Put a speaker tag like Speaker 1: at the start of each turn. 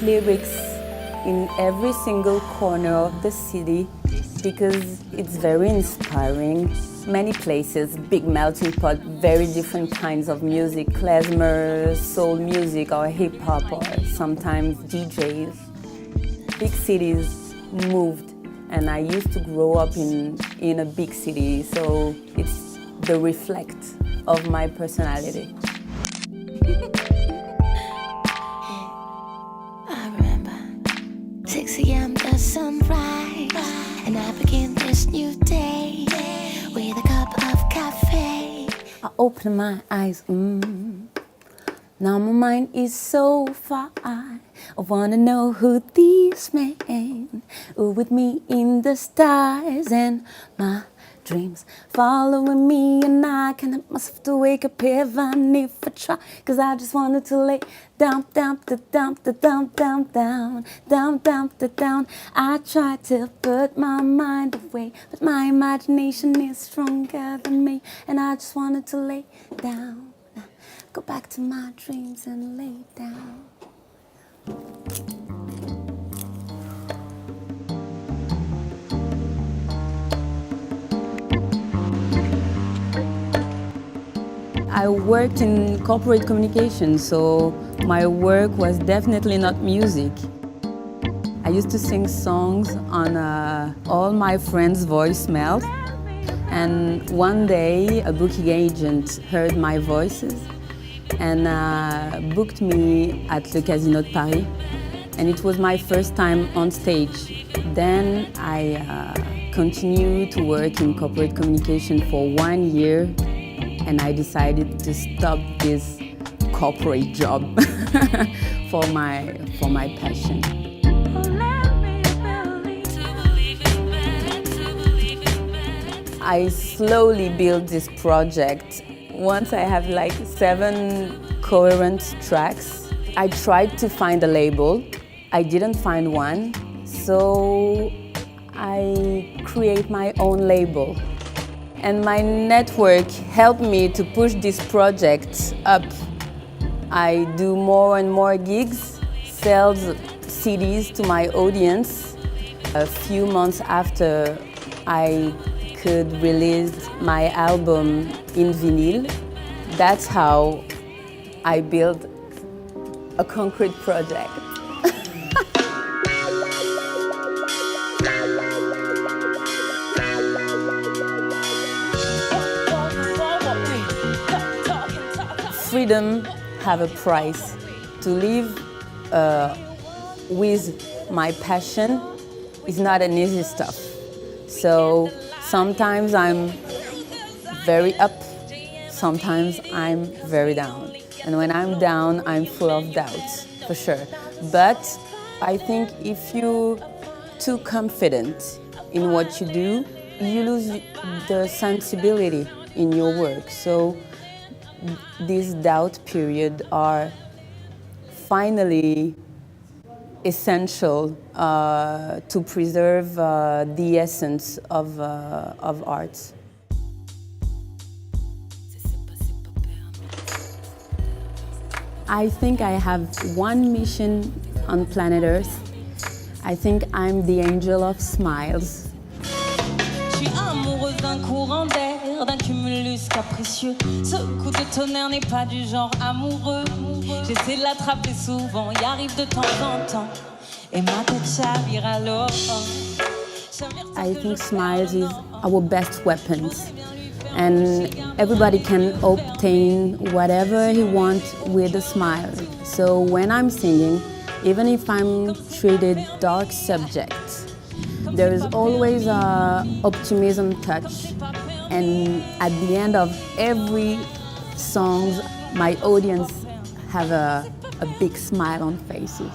Speaker 1: lyrics in every single corner of the city because it's very inspiring. Many places, big melting pot, very different kinds of music, klezmer, soul music or hip hop or sometimes DJs. Big cities moved, and I used to grow up in a big city, so it's the reflect of my personality.
Speaker 2: I remember 6 a.m. the sunrise, and I begin this new day with a cup of coffee.
Speaker 1: I open my eyes, Now my mind is so far. I wanna know who these men are with me in the stars, and my dreams following me, and I can't help myself to wake up even if I try, cause I just wanted to lay down, down, down, down, down, down, down, down, down. I try to put my mind away, but my imagination is stronger than me, and I just wanted to lay down, go back to my dreams and lay down. I worked in corporate communication, so my work was definitely not music. I used to sing songs on all my friends' voicemails, and one day a booking agent heard my voices and booked me at Le Casino de Paris, and it was my first time on stage. Then I continued to work in corporate communication for 1 year, and I decided to stop this corporate job for my passion. I slowly built this project. Once I have like 7 coherent tracks, I tried to find a label. I didn't find one, so I create my own label. And my network helped me to push this project up. I do more and more gigs, sell CDs to my audience. A few months after I could release my album in vinyl, that's how I built a concrete project. Freedom have a price. To live with my passion is not an easy stuff. So sometimes I'm very up, sometimes I'm very down. And when I'm down, I'm full of doubts, for sure. But I think if you're too confident in what you do, you lose the sensibility in your work. So these doubt periods are finally essential to preserve the essence of art. I think I have one mission on planet Earth. I think I'm the angel of smiles.
Speaker 3: Je suis amoureuse d'un courant d'air, d'un cumulus capricieux. Ce coup de tonnerre n'est pas du genre amoureux. J'essaie de l'attraper souvent, y arrive de temps en temps. Et ma tête chavire alors.
Speaker 1: I think smiles is our best weapons. And everybody can obtain whatever he wants with a smile. So when I'm singing, even if I'm treated dark subjects, there is always an optimism touch. And at the end of every song, my audience have a big smile on faces.